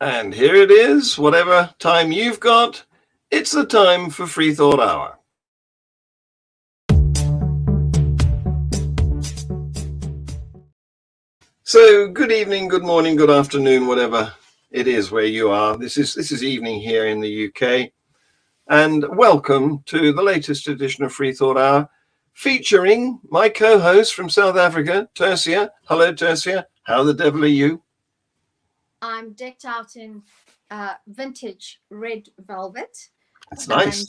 And here it is, whatever time you've got, it's the time for Freethought Hour. So, good evening, good morning, good afternoon, whatever it is where you are. This is evening here in the UK. And welcome to the latest edition of Freethought Hour, featuring my co-host from South Africa, Tercia. Hello, Tercia. How the devil are you? I'm decked out in vintage red velvet. It's nice.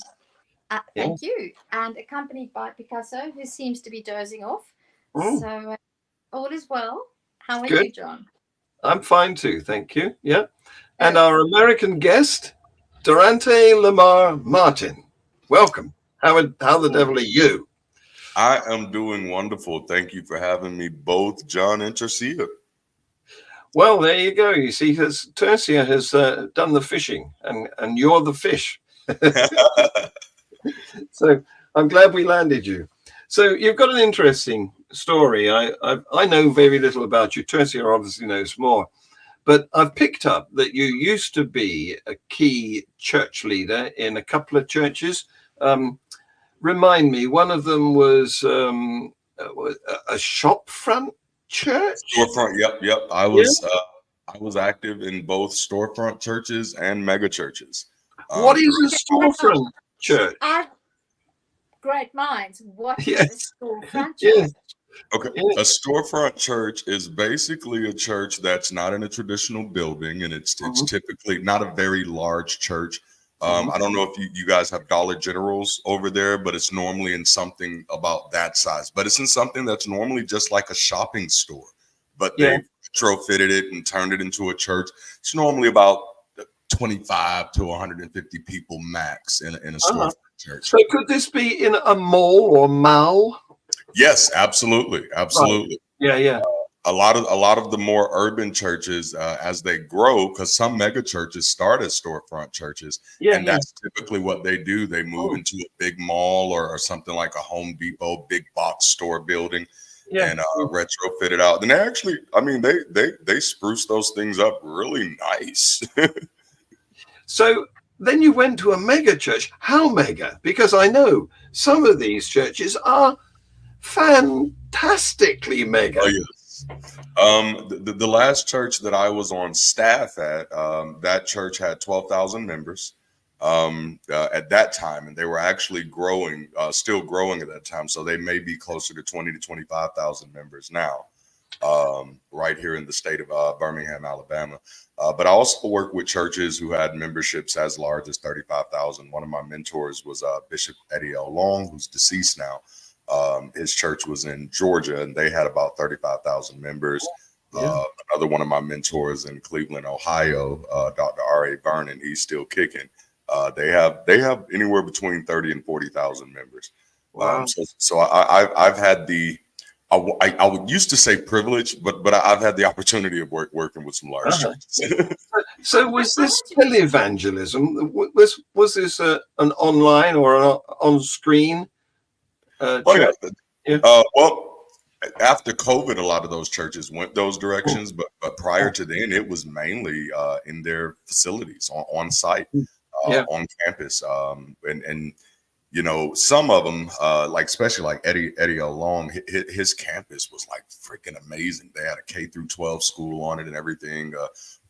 And, thank you. And accompanied by Picasso, who seems to be dozing off. Mm. So all is well. How are Good. you, John? I'm fine too, thank you. Yeah. And our American guest, Darante LaMar Martin. Welcome. How the devil are you? I am doing wonderful. Thank you for having me both, John and Tercia. Well, there you go. You see, Tercia has done the fishing, and you're the fish. So I'm glad we landed you. So you've got an interesting story. I know very little about you. Tercia obviously knows more. But I've picked up that you used to be a key church leader in a couple of churches. Remind me, one of them was a shop front church? Storefront, yep. I was active in both storefront churches and mega churches. What is a storefront church? Great minds. What is a storefront church? Yes. Okay, a storefront church is basically a church that's not in a traditional building, and it's typically not a very large church. I don't know if you guys have Dollar Generals over there, but it's normally in something about that size. But it's in something that's normally just like a shopping store, but they retrofitted it and turned it into a church. It's normally about 25 to 150 people max in a storefront church. So could this be in a mall or mall? Yes, absolutely. Right. Yeah. A lot of the more urban churches, as they grow, because some mega churches start as storefront churches, and that's typically what they do. They move into a big mall or something like a Home Depot, big box store building, and retrofit it out. And they actually, they spruce those things up really nice. So then you went to a mega church. How mega? Because I know some of these churches are fantastically mega. Oh, yes. The last church that I was on staff at, that church had 12,000 members at that time, and they were actually growing, still growing at that time. So they may be closer to 20 to 25,000 members now, right here in the state of Birmingham, Alabama. But I also work with churches who had memberships as large as 35,000. One of my mentors was Bishop Eddie L. Long, who's deceased now. His church was in Georgia, and they had about 35,000 members. Another one of my mentors in Cleveland, Ohio, Dr. R.A. Vernon, he's still kicking. They have anywhere between 30 and 40,000 members. Wow. So I've had I would used to say privilege, but I've had the opportunity of working with some large churches. So was this televangelism? Was this an online or an on-screen? Well, after COVID, a lot of those churches went those directions, but prior to then, it was mainly in their facilities, on site, on campus, and you know, some of them, especially like Eddie L. Long, his campus was like freaking amazing. They had a K-12 school on it and everything,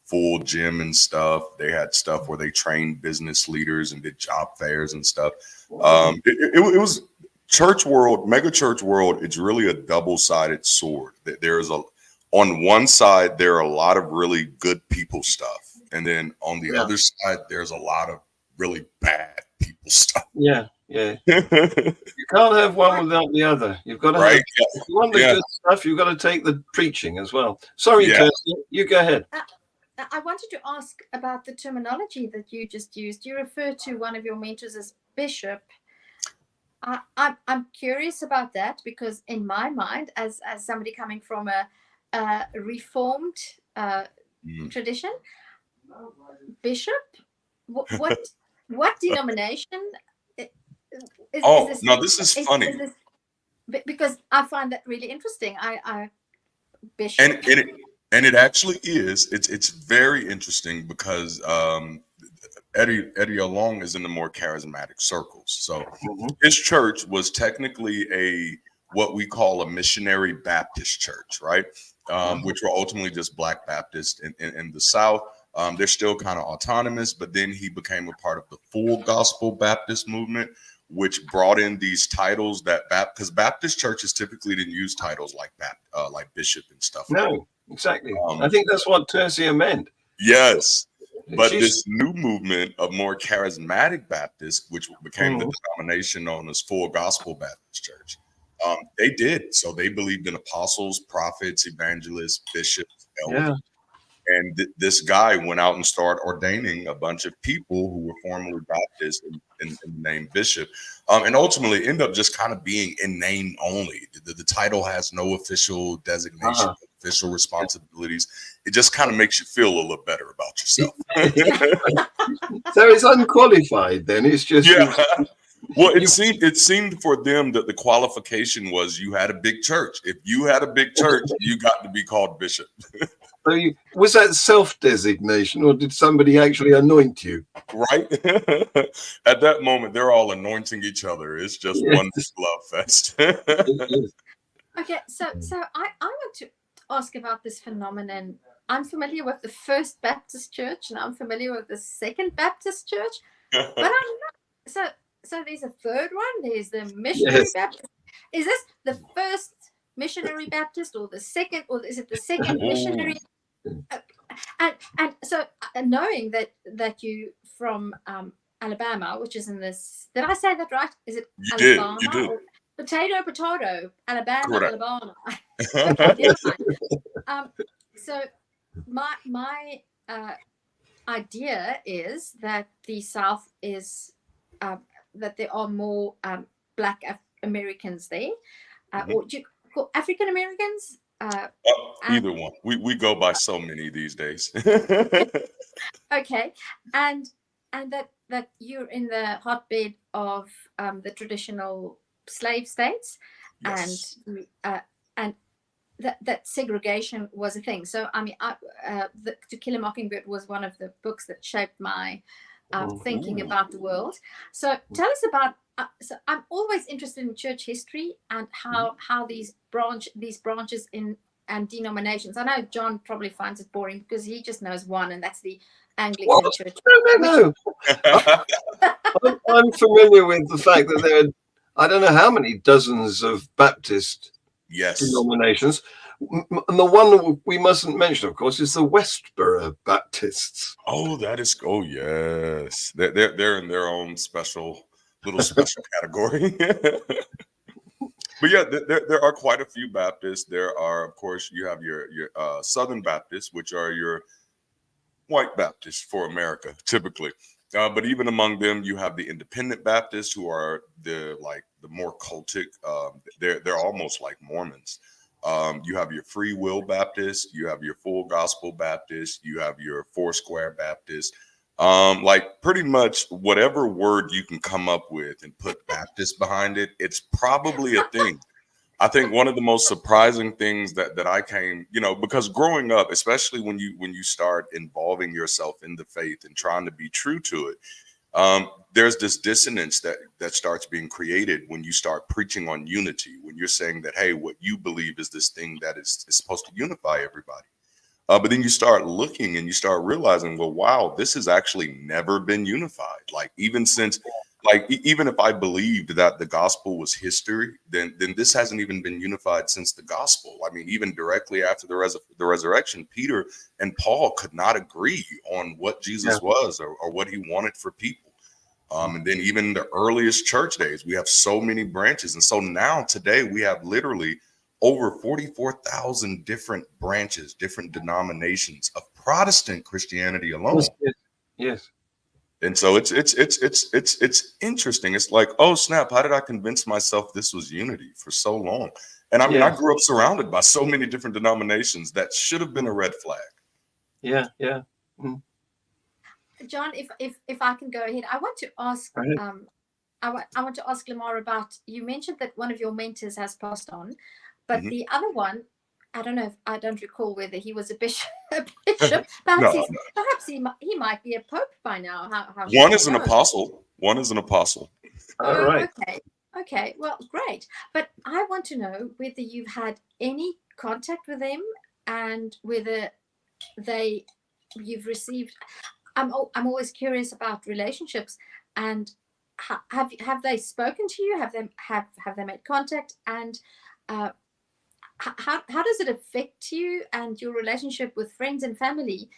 full gym and stuff. They had stuff where they trained business leaders and did job fairs and stuff. It was church world, mega church world. It's really a double-sided sword. There's on one side, there are a lot of really good people stuff. And then on the other side, there's a lot of really bad people stuff. Yeah. You can't have one without the other. You've got to have, if you want the good stuff, you've got to take the preaching as well. Sorry, Kirsty, you go ahead. I wanted to ask about the terminology that you just used. You refer to one of your mentors as bishop. I'm curious about that, because in my mind, as somebody coming from a reformed tradition, bishop, what denomination? This is funny. Because I find that really interesting. Bishop. And it actually is. It's very interesting because Eddie Along is in the more charismatic circles. So his church was technically what we call a missionary Baptist church, right? Which were ultimately just Black Baptists in the South. They're still kind of autonomous, but then he became a part of the Full Gospel Baptist movement, which brought in these titles because Baptist churches typically didn't use titles like bishop and stuff. No, exactly. I think that's what Tertia meant. Yes. But this new movement of more charismatic Baptists, which became the denomination known as Full Gospel Baptist Church, they did. So they believed in apostles, prophets, evangelists, bishops, elders. Yeah. And this guy went out and started ordaining a bunch of people who were formerly Baptist in the name bishop, and ultimately end up just kind of being in name only. The title has no official designation, official responsibilities. It just kind of makes you feel a little better about yourself. So it's unqualified then. It's just Well, it seemed for them that the qualification was you had a big church. If you had a big church, you got to be called bishop. So was that self-designation, or did somebody actually anoint you? Right. At that moment, they're all anointing each other. It's just one big love fest. Okay, so I want to ask about this phenomenon. I'm familiar with the First Baptist Church, and I'm familiar with the Second Baptist Church, but I'm not. So there's a third one. There's the Missionary Baptist. Is this the first Missionary Baptist, or the second, or is it the second missionary? And so knowing that you from Alabama, which is in this, did I say that right? Is it Alabama? You did. Potato, Alabama, Correct. Alabama. Okay, so my idea is that the South is that there are more Black Americans there, or do you call African Americans? Either one. We go by so many these days. Okay, and that you're in the hotbed of the traditional slave states, Yes. and that segregation was a thing. So I mean, To Kill a Mockingbird was one of the books that shaped my thinking about the world. So tell us about. So I'm always interested in church history and how these branches in and denominations. I know John probably finds it boring because he just knows one, and that's the Anglican Church. No. I'm familiar with the fact that there are, I don't know how many dozens of Baptist denominations. And the one that we mustn't mention, of course, is the Westboro Baptists. Oh, yes. They're in their own special category. But yeah, there are quite a few Baptists. There are, of course, you have your Southern Baptists, which are your white Baptists for America, typically. But even among them, you have the Independent Baptists, who are the more cultic. They're almost like Mormons. You have your Free Will Baptists, you have your Full Gospel Baptists, you have your Foursquare Baptists. Like pretty much whatever word you can come up with and put Baptist behind it, it's probably a thing. I think one of the most surprising things that I came, because growing up, especially when you start involving yourself in the faith and trying to be true to it, there's this dissonance that starts being created when you start preaching on unity, when you're saying that, hey, what you believe is this thing that is supposed to unify everybody. But then you start looking and you start realizing, well, wow, this has actually never been unified. Like even if I believed that the gospel was history, then this hasn't even been unified since the gospel. I mean, even directly after the resurrection, Peter and Paul could not agree on what Jesus was or what he wanted for people. And then even the earliest church days, we have so many branches. And so now today we have literally over 44,000 different branches, different denominations of Protestant Christianity alone. Yes. And so it's interesting. It's like, oh snap, how did I convince myself this was unity for so long? And I mean, I grew up surrounded by so many different denominations that should have been a red flag. Yeah. John, if I can go ahead, I want to ask I want to ask LaMar about, you mentioned that one of your mentors has passed on, but the other one I don't know if I don't recall whether he was a bishop. A bishop. Perhaps No, he might be a pope by now. How one should is we an know? apostle. One is an apostle. All Oh, right. okay. Okay. Well, great. But I want to know whether you've had any contact with them and whether you've received. I'm always curious about relationships, and have they spoken to you? Have they made contact? And uh, how does it affect you and your relationship with friends and family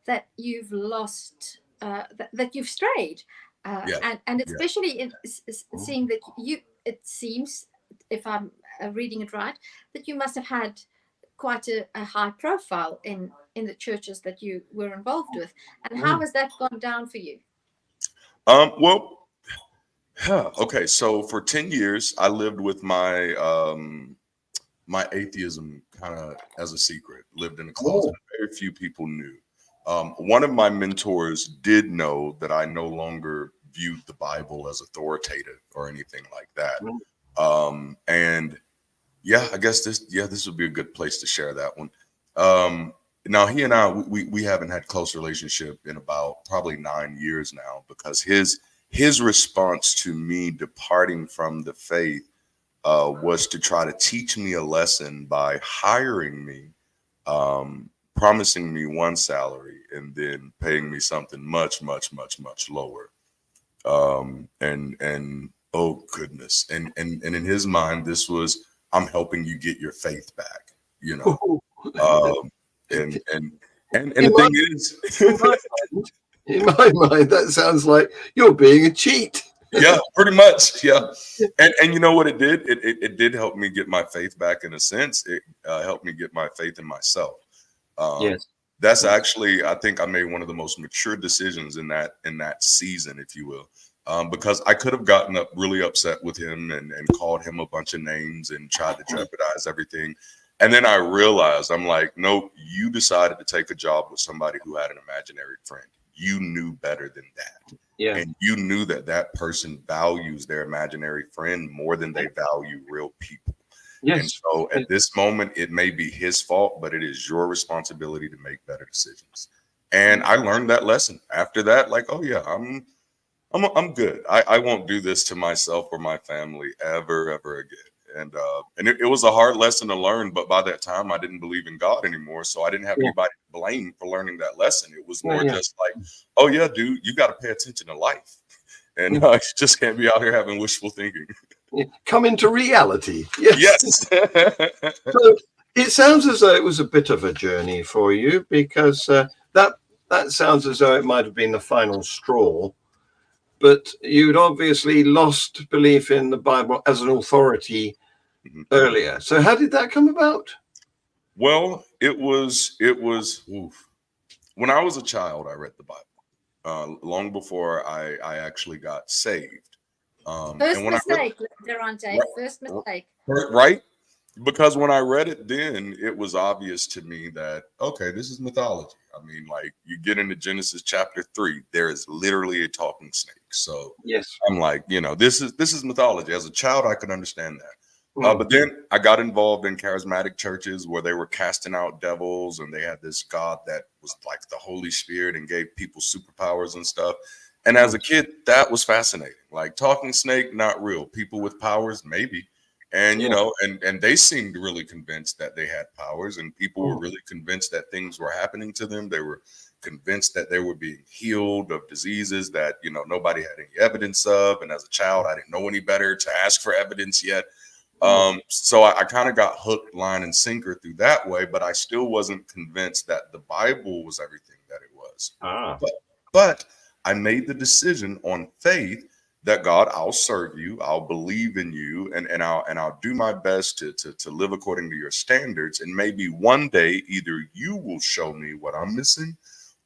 that you've lost, that you've strayed, Yeah. and Yeah. especially in seeing that it seems, if I'm reading it right, that you must have had quite a high profile in the churches that you were involved with, and how has that gone down for you? Well, okay. So for 10 years, I lived with my my atheism kind of as a secret, lived in a closet. Very few people knew. One of my mentors did know that I no longer viewed the Bible as authoritative or anything like that. And yeah, I guess this would be a good place to share that one. Now he and I we haven't had close relationship in about probably 9 years now, because his response to me departing from the faith was to try to teach me a lesson by hiring me, promising me one salary and then paying me something much, much, much, much lower. And oh goodness. And in his mind, this was, I'm helping you get your faith back, you know. And the my, thing is, in my mind, that sounds like you're being a cheat. yeah, pretty much. Yeah. And you know what it did? It did help me get my faith back in a sense. It helped me get my faith in myself. Yes. That's actually, I think I made one of the most mature decisions in that season, if you will. Because I could have gotten really upset with him and called him a bunch of names and tried to jeopardize everything. And then I realized, I'm like, nope, you decided to take a job with somebody who had an imaginary friend. You knew better than that. Yeah. And you knew that person values their imaginary friend more than they value real people. Yes. And so at this moment, it may be his fault, but it is your responsibility to make better decisions. And I learned that lesson after that. Like, oh yeah, I'm good. I won't do this to myself or my family ever again. And it was a hard lesson to learn. But by that time, I didn't believe in God anymore, so I didn't have anybody to blame for learning that lesson. It was more just like, oh yeah, dude, you got to pay attention to life, and you just can't be out here having wishful thinking. Come into reality. Yes. So it sounds as though it was a bit of a journey for you, because that sounds as though it might have been the final straw. But you'd obviously lost belief in the Bible as an authority earlier. So how did that come about? Well, it was oof. When I was a child, I read the Bible long before I actually got saved. First mistake, Darante. First mistake. Right? Because when I read it then, it was obvious to me that, okay, this is mythology. I mean, like, you get into Genesis chapter 3, there is literally a talking snake. So yes, I'm like, this is mythology. As a child, I could understand that. But then I got involved in charismatic churches where they were casting out devils, and they had this God that was like the Holy Spirit and gave people superpowers and stuff. And as a kid, that was fascinating. Like, talking snake, not real. People with powers, maybe. And, and they seemed really convinced that they had powers, and people were really convinced that things were happening to them. They were convinced that they were being healed of diseases that, nobody had any evidence of. And as a child, I didn't know any better to ask for evidence yet. So I kind of got hooked, line and sinker through that way, but I still wasn't convinced that the Bible was everything that it was. But I made the decision on faith that, God, I'll serve you, I'll believe in you, and I'll do my best to live according to your standards. And maybe one day either you will show me what I'm missing,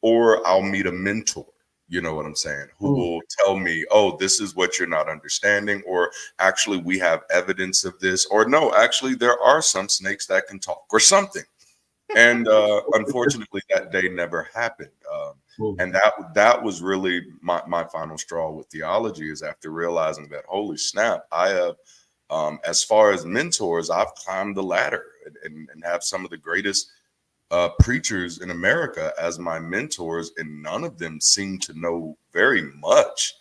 or I'll meet a mentor, you know what I'm saying, who will tell me, oh, this is what you're not understanding, or actually we have evidence of this, or no, actually there are some snakes that can talk, or something. And unfortunately, that day never happened. And that was really my final straw with theology, is after realizing that, holy snap, I As far as mentors, I've climbed the ladder and have some of the greatest preachers in America as my mentors, and none of them seem to know very much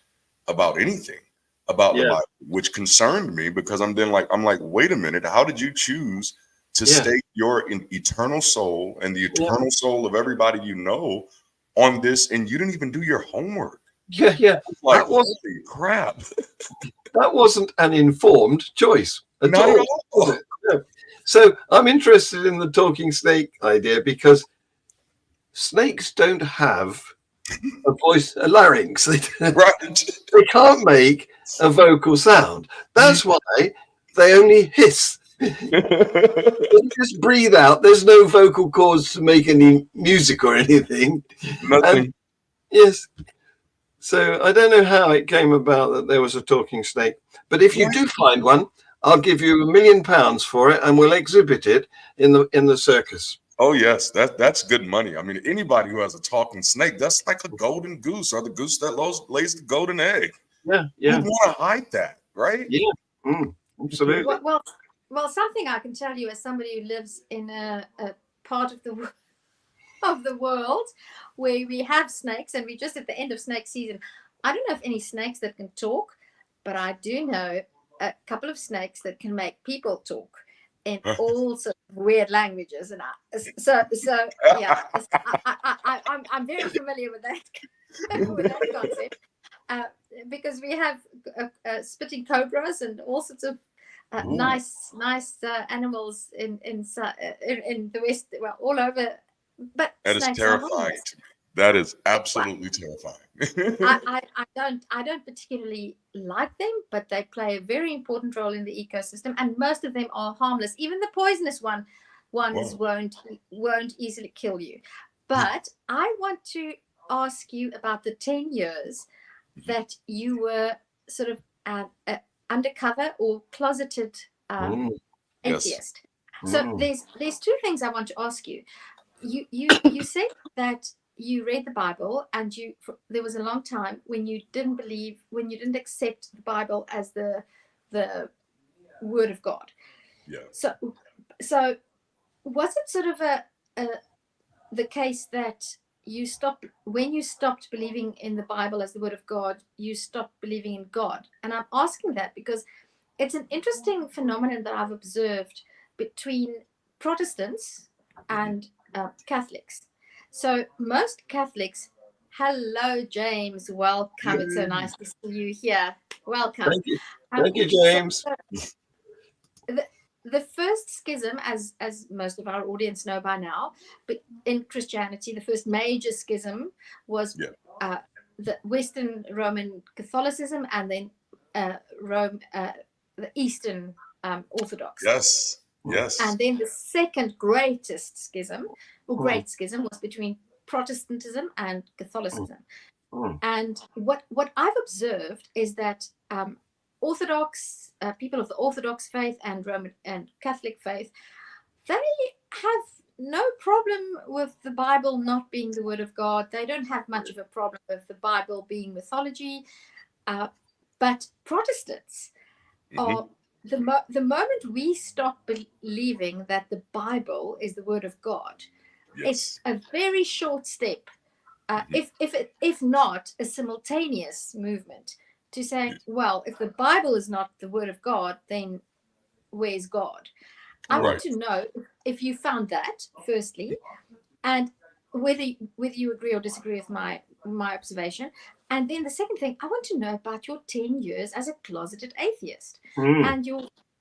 about anything about the Bible, which concerned me, because I'm like, wait a minute, how did you choose to stake your eternal soul and the eternal soul of everybody you know on this, and you didn't even do your homework? Like, holy crap. That wasn't an informed choice at Not all. at all. No. So I'm interested in the talking snake idea, because snakes don't have a voice, a larynx. They can't make a vocal sound. That's why they only hiss. They just breathe out. There's no vocal cords to make any music or anything. Nothing. And, yes. So I don't know how it came about that there was a talking snake, but if you do find one, I'll give you £1 million for it, and we'll exhibit it in the circus. Oh yes, that's good money. I mean, anybody who has a talking snake, that's like a golden goose, or the goose that lays the golden egg. Yeah. You'd want to hide that, right? Yeah, absolutely. Well, something I can tell you as somebody who lives in a part of the world where we have snakes, and we're just at the end of snake season. I don't know of any snakes that can talk, but I do know a couple of snakes that can make people talk in all sorts of weird languages, and I'm very familiar with that concept, because we have spitting cobras and all sorts of nice animals in the West, well, all over. But that is terrifying. That is absolutely terrifying. I don't particularly like them, but they play a very important role in the ecosystem, and most of them are harmless. Even the poisonous ones won't easily kill you. But I want to ask you about the 10 years that you were sort of undercover or closeted atheist. So there's two things I want to ask you. You said that you read the Bible, and there was a long time when you didn't accept the Bible as the Word of God. Yeah. So was it sort of the case that when you stopped believing in the Bible as the Word of God, you stopped believing in God? And I'm asking that because it's an interesting phenomenon that I've observed between Protestants and Catholics. So most Catholics, hello James, welcome. It's so nice to see you here. Welcome. Thank you, James. The first schism, as most of our audience know by now, but in Christianity, the first major schism was the Western Roman Catholicism, and then the Eastern Orthodox. Yes. And then the second greatest schism, or great schism, was between Protestantism and Catholicism. And what I've observed is that Orthodox people of the Orthodox faith and Roman and Catholic faith, they have no problem with the Bible not being the Word of God. They don't have much of a problem with the Bible being mythology. But Protestants are, the moment we stop believing that the Bible is the Word of God, it's a very short step, if not a simultaneous movement, to say, well, if the Bible is not the Word of God, then where's God? I want to know if you found that, firstly, and whether you agree or disagree with my observation. And then the second thing, I want to know about your 10 years as a closeted atheist, and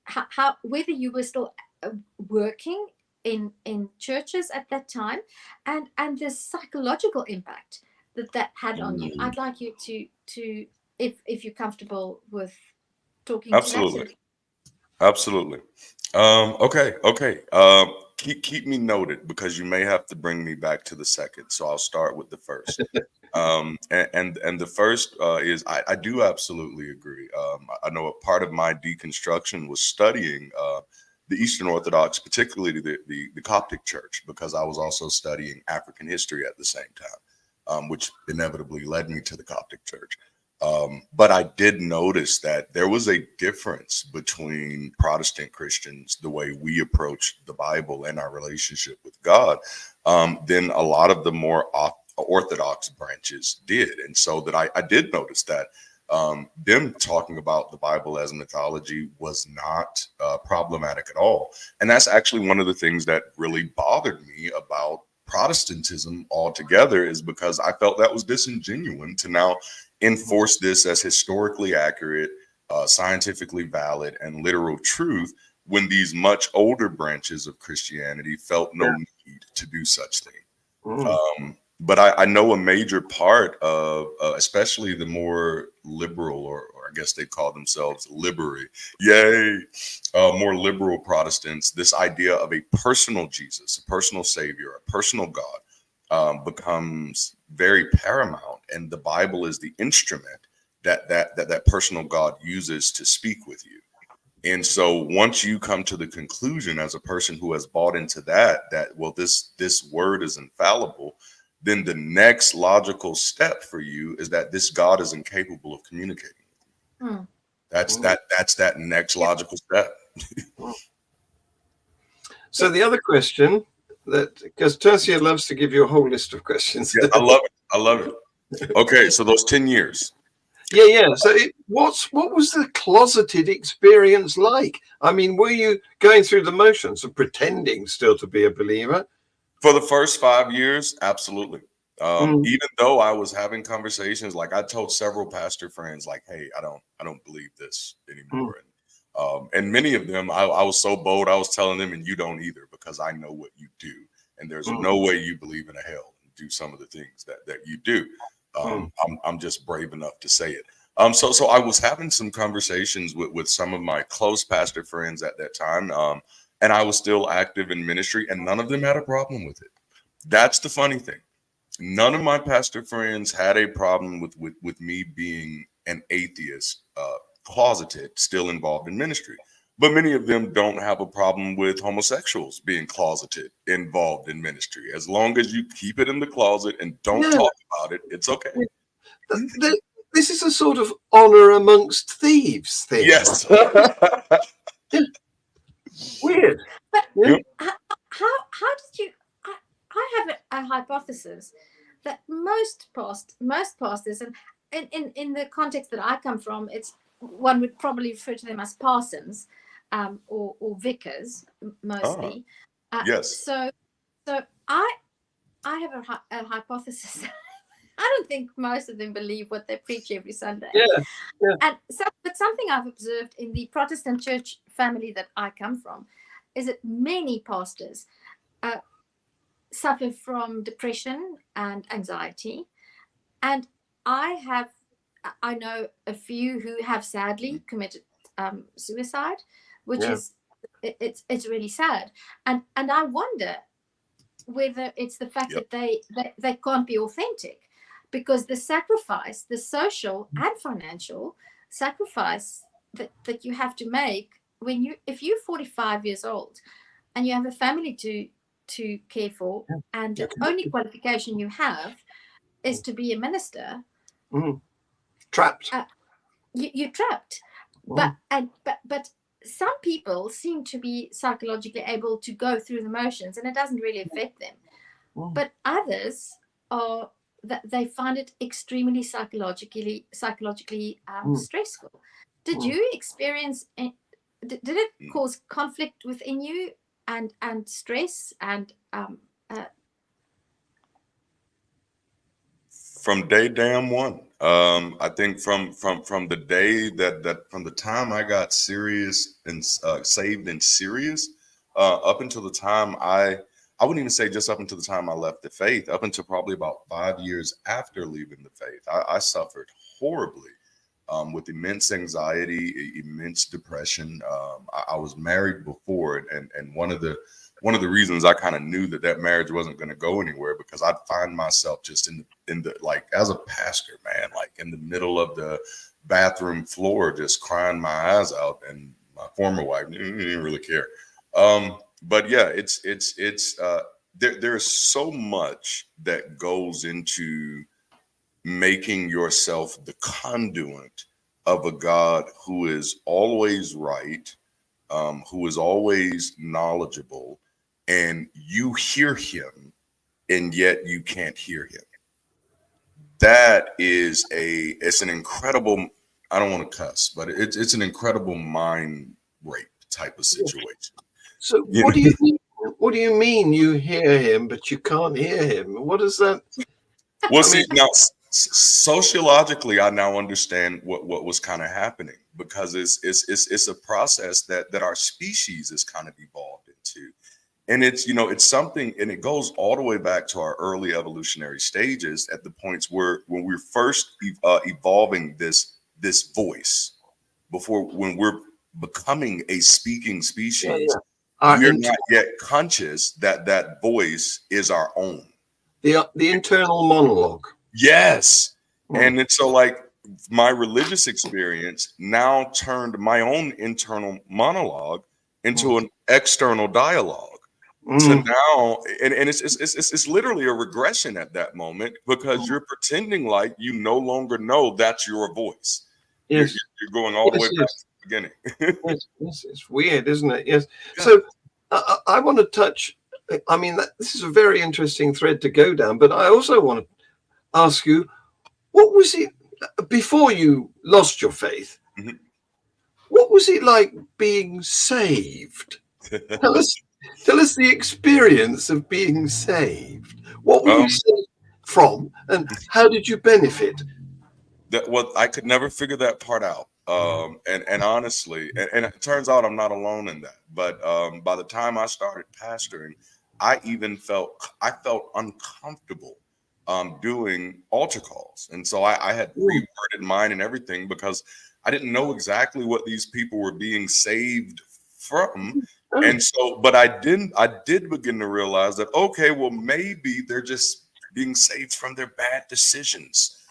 how whether you were still working in churches at that time, and the psychological impact that had on you. I'd like you to if you're comfortable with talking. Absolutely. Okay. Keep me noted, because you may have to bring me back to the second. So I'll start with the first. And the first is I do absolutely agree. I know a part of my deconstruction was studying the Eastern Orthodox, particularly the Coptic Church, because I was also studying African history at the same time, which inevitably led me to the Coptic Church. But I did notice that there was a difference between Protestant Christians, the way we approach the Bible and our relationship with God, than a lot of the more Orthodox branches did. And so that I did notice that them talking about the Bible as mythology was not problematic at all. And that's actually one of the things that really bothered me about Protestantism altogether, is because I felt that was disingenuous to now enforce this as historically accurate, scientifically valid, and literal truth, when these much older branches of Christianity felt no need to do such thing. But I know a major part of, especially the more liberal, or I guess they call themselves liberal, more liberal Protestants, this idea of a personal Jesus, a personal Savior, a personal God, becomes very paramount, and the Bible is the instrument that personal God uses to speak with you. And so once you come to the conclusion, as a person who has bought into that well, this word is infallible, then the next logical step for you is that this God is incapable of communicating with you. That's that next logical step. So the other question, that because Tercia loves to give you a whole list of questions. Yeah, I love it. Okay, so those 10 years. Yeah. So what was the closeted experience like? I mean, were you going through the motions of pretending still to be a believer? For the first 5 years, absolutely. Even though I was having conversations, like I told several pastor friends, like, hey, I don't believe this anymore. And many of them, I was so bold, I was telling them, and you don't either, because I know what you do. And there's no way you believe in a hell and do some of the things that you do. I'm just brave enough to say it. So I was having some conversations with some of my close pastor friends at that time. And I was still active in ministry, and none of them had a problem with it. That's the funny thing. None of my pastor friends had a problem with me being an atheist, closeted, still involved in ministry. But many of them don't have a problem with homosexuals being closeted, involved in ministry. As long as you keep it in the closet and don't talk about it, it's okay. This is a sort of honor amongst thieves thing. Yes. Weird. But Yeah. how did you? I have a hypothesis that most pastors, and in the context that I come from, it's one would probably refer to them as parsons, or vicars mostly. Yes. So I have a hypothesis. I don't think most of them believe what they preach every Sunday. Yeah. And but something I've observed in the Protestant church family that I come from is that many pastors suffer from depression and anxiety. And I know a few who have sadly committed suicide, which is it's really sad. And I wonder whether it's the fact that they can't be authentic, because the sacrifice, the social and financial sacrifice that you have to make if you're 45 years old and you have a family to care for, and the only qualification you have is to be a minister, Trapped. You're trapped. But some people seem to be psychologically able to go through the motions, and it doesn't really affect them. But others are that they find it extremely psychologically stressful. Did you experience? Did it cause conflict within you and stress and from day damn one. I think from the day that from the time I got serious and saved and serious, up until the time I wouldn't even say just up until the time I left the faith, up until probably about 5 years after leaving the faith, I suffered horribly with immense anxiety, immense depression. I was married before, and one of the reasons I kind of knew that marriage wasn't going to go anywhere, because I'd find myself just in the like, as a pastor, man, like in the middle of the bathroom floor, just crying my eyes out. And my former wife didn't really care. But yeah, there's so much that goes into making yourself the conduit of a God who is always right, who is always knowledgeable, and you hear him, and yet you can't hear him. That is it's an incredible, I don't want to cuss, but it's an incredible mind rape type of situation. So what do you mean? What do you mean you hear him, but you can't hear him? What is that? Well, see, now sociologically, I now understand what was kind of happening, because it's a process that our species is kind of evolved into. And it's, it's something, and it goes all the way back to our early evolutionary stages at the points where when we're first evolving this voice, when we're becoming a speaking species, we're not yet conscious that voice is our own. The internal monologue. Yes. And it's so like my religious experience now turned my own internal monologue into an external dialogue. So now, and it's literally a regression at that moment, because you're pretending like you no longer know that's your voice. Yes. You're going all the way back to the beginning. Yes, it's weird, isn't it? Yes. Yeah. So I want to touch, I mean, this is a very interesting thread to go down, but I also want to ask you, what was it before you lost your faith? Mm-hmm. What was it like being saved? Tell us the experience of being saved. What were you saved from, and how did you benefit? Well, I could never figure that part out. And honestly, and it turns out I'm not alone in that. But by the time I started pastoring, I felt uncomfortable doing altar calls. And so I had reworded mine and everything, because I didn't know exactly what these people were being saved from. And so, but I did begin to realize that, okay, well, maybe they're just being saved from their bad decisions,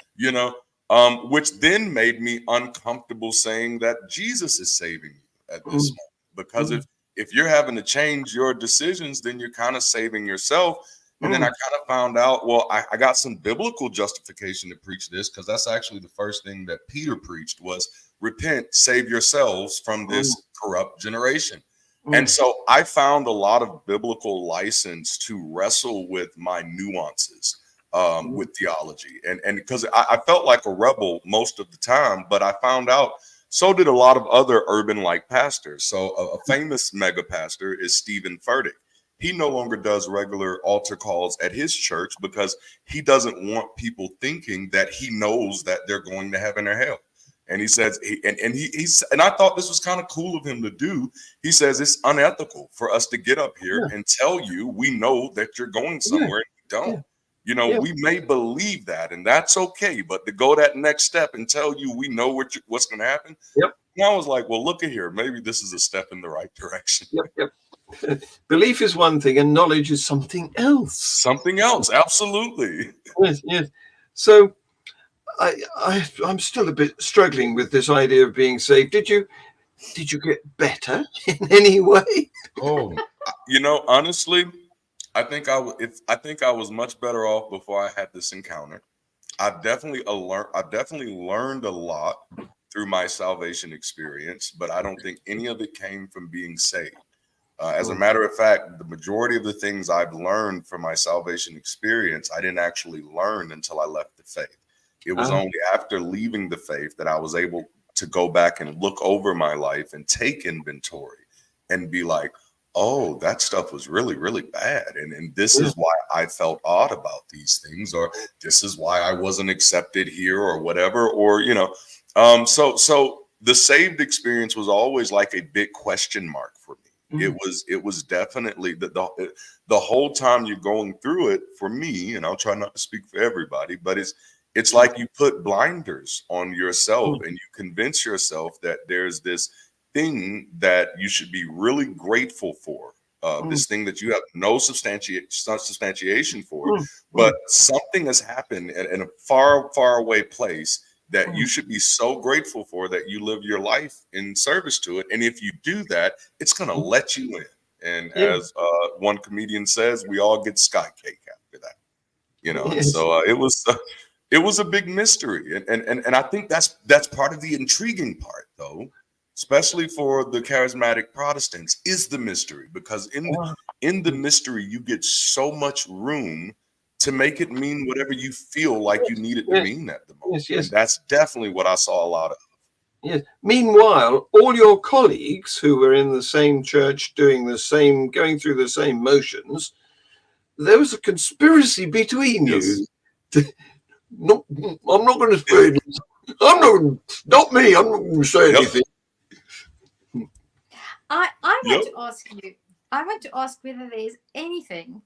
which then made me uncomfortable saying that Jesus is saving you at this moment. Because if you're having to change your decisions, then you're kind of saving yourself. And then I kind of found out, well, I got some biblical justification to preach this, because that's actually the first thing that Peter preached was repent, save yourselves from this corrupt generation. And so I found a lot of biblical license to wrestle with my nuances with theology. And because I felt like a rebel most of the time, but I found out so did a lot of other urban-like pastors. So a famous mega pastor is Stephen Furtick. He no longer does regular altar calls at his church because he doesn't want people thinking that he knows that they're going to heaven or hell. And he says, and I thought this was kind of cool of him to do. He says it's unethical for us to get up here and tell you we know that you're going somewhere and you don't. We may believe that, and that's okay. But to go that next step and tell you we know what's going to happen. Yep. And I was like, well, look at here. Maybe this is a step in the right direction. Yep. Belief is one thing, and knowledge is something else. Something else, absolutely. Yes. So. I'm still a bit struggling with this idea of being saved. Did you get better in any way? Honestly, I think I was much better off before I had this encounter. I've definitely learned a lot through my salvation experience, but I don't think any of it came from being saved. As a matter of fact, the majority of the things I've learned from my salvation experience, I didn't actually learn until I left the faith. It was only after leaving the faith that I was able to go back and look over my life and take inventory and be like, oh, that stuff was really, really bad. And this is why I felt odd about these things, or this is why I wasn't accepted here or whatever, or, so the saved experience was always like a big question mark for me. It was definitely the whole time you're going through it for me, and I'll try not to speak for everybody, but it's like you put blinders on yourself and you convince yourself that there's this thing that you should be really grateful for, this thing that you have no substantiation for, but something has happened in a far, far away place that you should be so grateful for that you live your life in service to it. And if you do that, it's going to let you in. And as one comedian says, we all get sky cake after that, and so it was It was a big mystery, and I think that's part of the intriguing part, though, especially for the charismatic Protestants, is the mystery, because in the mystery you get so much room to make it mean whatever you feel like you need it to mean at the moment. Yes. And that's definitely what I saw a lot of. Yes. Meanwhile, all your colleagues who were in the same church going through the same motions, there was a conspiracy between you. No, I'm not going to say this. Not me. I'm not going to say anything. I want to ask you. I want to ask whether there's anything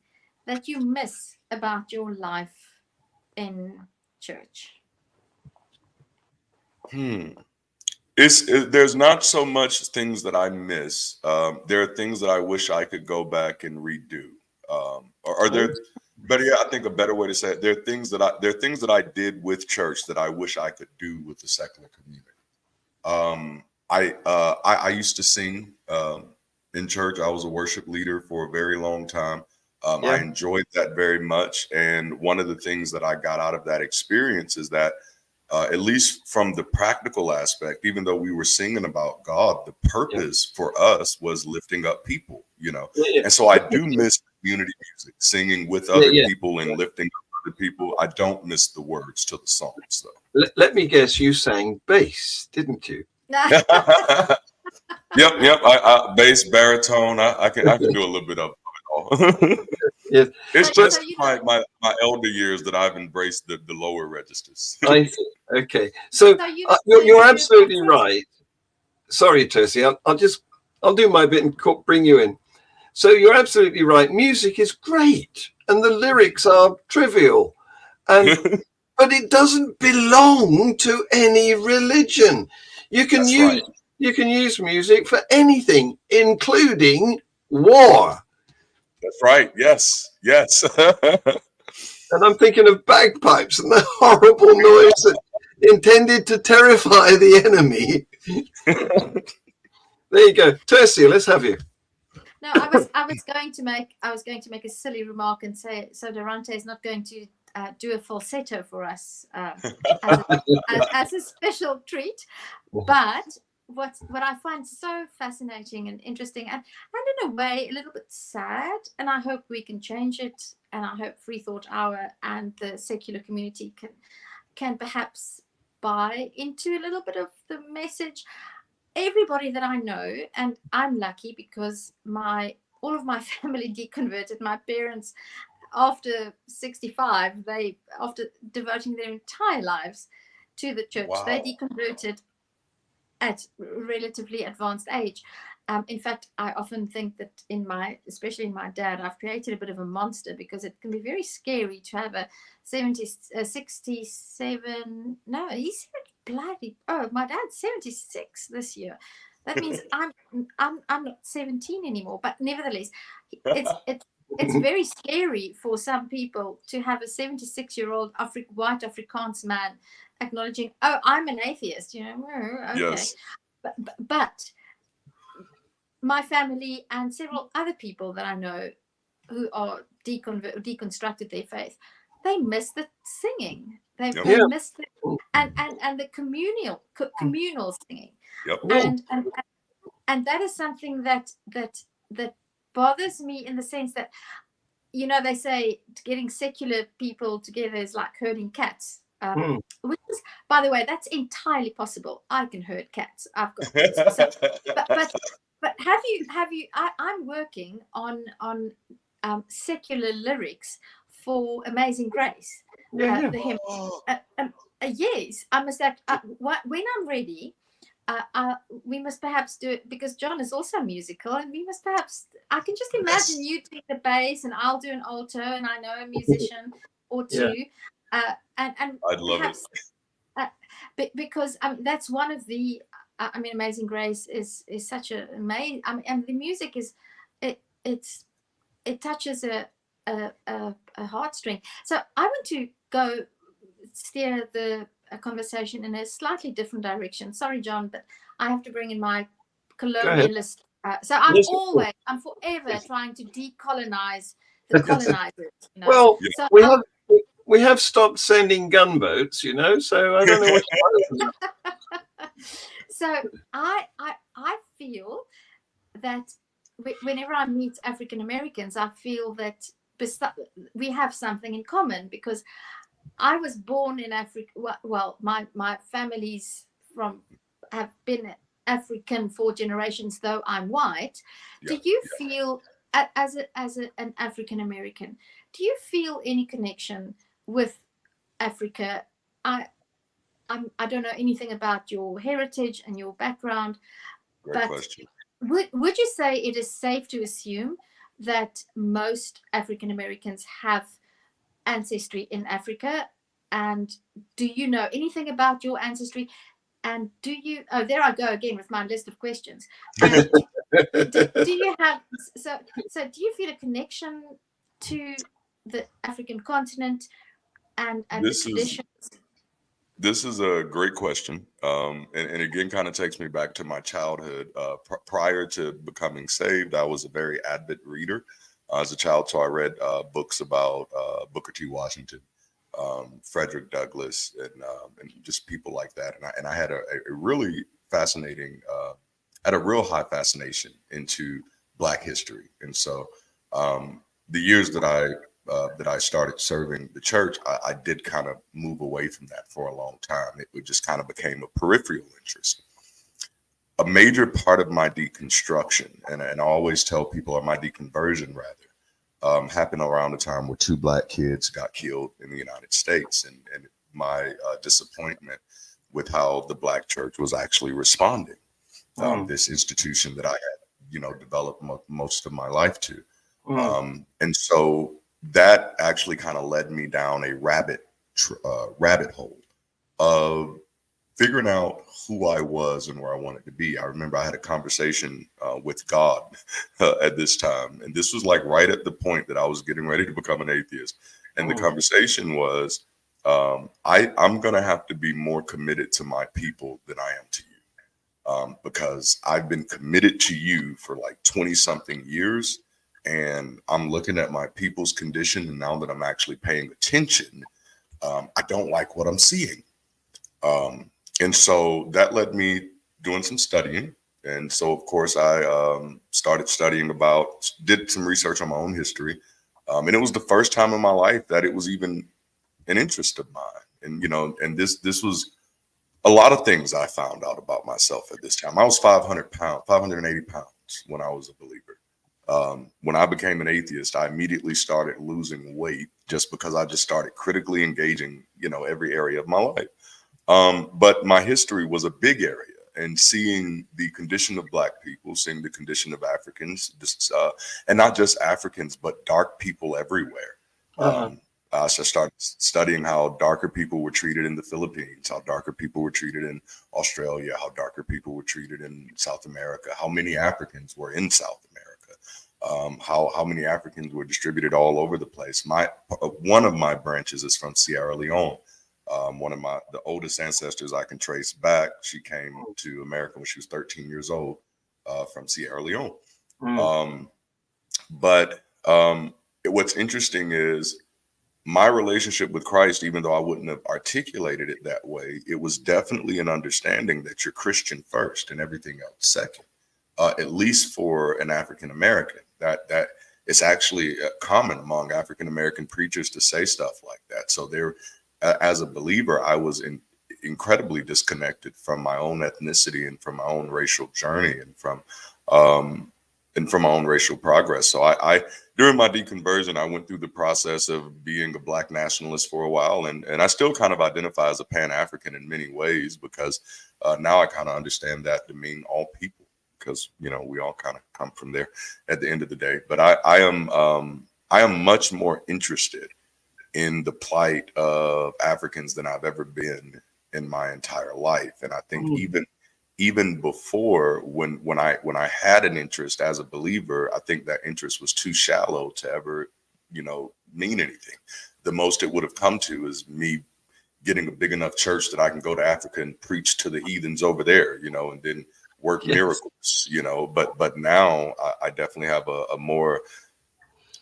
that you miss about your life in church. There's not so much things that I miss. There are things that I wish I could go back and redo. Or there, better yet, I think a better way to say it, there are things that I did with church that I wish I could do with the secular community. I used to sing in church. I was a worship leader for a very long time. I enjoyed that very much. And one of the things that I got out of that experience is that, at least from the practical aspect, even though we were singing about God, the purpose for us was lifting up people, And so I do miss community music, singing with other people and lifting up other people. I don't miss the words to the songs, though. Let me guess, you sang bass, didn't you? Yep. I bass, baritone. I can do a little bit of it all. Yes. It's just my elder years that I've embraced the lower registers. I see. Okay. So you're absolutely right. Sorry, Tercy. I'll do my bit and bring you in. So you're absolutely right. Music is great, and the lyrics are trivial, but it doesn't belong to any religion. You can use music for anything, including war. That's right. Yes. And I'm thinking of bagpipes and the horrible noise that intended to terrify the enemy. There you go, Tercy. Let's have you. No, I was going to make a silly remark and say, so Darante is not going to do a falsetto for us as a special treat, but what I find so fascinating and interesting, and in a way a little bit sad, and I hope we can change it, and I hope Freethought Hour and the secular community can perhaps buy into a little bit of the message. Everybody that I know, and I'm lucky because all of my family deconverted. My parents, after 65, after devoting their entire lives to the church, they deconverted at relatively advanced age. In fact, I often think that especially in my dad, I've created a bit of a monster, because it can be very scary to have a 67. No, he's bloody. Oh, my dad's 76 this year. That means I'm not 17 anymore. But nevertheless, it's very scary for some people to have a 76-year-old white Afrikaans man acknowledging, "Oh, I'm an atheist." Okay. Yes. But my family and several other people that I know who are deconstructed their faith, they miss the singing. They miss the and the communal singing. Yep. And that is something that bothers me, in the sense that, they say getting secular people together is like herding cats. Which is, by the way, that's entirely possible. I can herd cats. I've got cats. But have you? I'm working on secular lyrics for Amazing Grace. The hymn. Yes, I must act. When I'm ready, we must perhaps do it, because John is also musical, and we must perhaps. I can just imagine you doing the bass, and I'll do an alto, and I know a musician or two. And I'd love it. Because that's one of the. Amazing Grace is such a amazing. And the music is, it touches a heartstring. So I want to go steer the conversation in a slightly different direction. Sorry, John, but I have to bring in my colonialist. So I'm forever trying to decolonize the colonizers. Well, we have stopped sending gunboats, you know, so I don't know what. So I feel that whenever I meet African Americans, I feel that we have something in common, because I was born in Africa. Well, my family's have been African for generations, though I'm white. Do you feel, as an African American, do you feel any connection with Africa? I don't know anything about your heritage and your background. Great question. Would you say it is safe to assume that most African Americans have ancestry in Africa? And do you know anything about your ancestry? And do you, oh, there I go again with my list of questions. Do you have, so do you feel a connection to the African continent and the traditions? This is a great question. And again, kind of takes me back to my childhood. Prior to becoming saved, I was a very avid reader as a child. So I read books about Booker T. Washington, Frederick Douglass, and just people like that. And I had a really fascinating, had a real high fascination into Black history. And so the years that I started serving the church, I did kind of move away from that for a long time. It just kind of became a peripheral interest. A major part of my deconstruction, and I always tell people, or my deconversion rather, happened around the time where 2 Black kids got killed in the United States, and my disappointment with how the Black church was actually responding. This institution that I had, developed most of my life to. And so that actually kind of led me down a rabbit hole of figuring out who I was and where I wanted to be. I remember I had a conversation with God at this time, and this was like right at the point that I was getting ready to become an atheist. And the conversation was, I'm going to have to be more committed to my people than I am to you, because I've been committed to you for like 20 something years. And I'm looking at my people's condition, and now that I'm actually paying attention, I don't like what I'm seeing. And so that led me doing some studying. And so, of course, I started studying did some research on my own history. And it was the first time in my life that it was even an interest of mine. And, and this was a lot of things I found out about myself at this time. I was 580 pounds when I was a believer. When I became an atheist, I immediately started losing weight just because I just started critically engaging, every area of my life. But my history was a big area, and seeing the condition of Black people, seeing the condition of Africans, and not just Africans, but dark people everywhere. So I started studying how darker people were treated in the Philippines, how darker people were treated in Australia, how darker people were treated in South America, how many Africans were in South America. How many Africans were distributed all over the place. One of my branches is from Sierra Leone. One of the oldest ancestors I can trace back, she came to America when she was 13 years old, from Sierra Leone. But what's interesting is my relationship with Christ, even though I wouldn't have articulated it that way, it was definitely an understanding that you're Christian first and everything else second. At least for an African American, that it's actually common among African American preachers to say stuff like that. So as a believer, I was incredibly disconnected from my own ethnicity and from my own racial journey and from my own racial progress. So I during my deconversion, I went through the process of being a Black nationalist for a while, and I still kind of identify as a Pan-African in many ways, because now I kind of understand that to mean all people, because we all kind of come from there at the end of the day. But I am much more interested in the plight of Africans than I've ever been in my entire life. And I think even before, when I had an interest as a believer, I think that interest was too shallow to ever, mean anything. The most it would have come to is me getting a big enough church that I can go to Africa and preach to the heathens over there, and then work miracles, but now I definitely have a more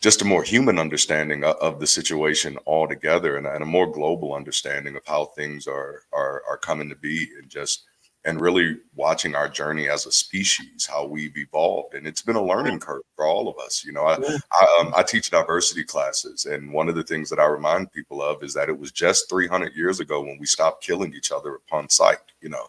just a more human understanding of the situation altogether, and a more global understanding of how things are coming to be, and really watching our journey as a species, how we've evolved. And it's been a learning curve for all of us. You know, I teach diversity classes, and one of the things that I remind people of is that it was just 300 years ago when we stopped killing each other upon sight. You know,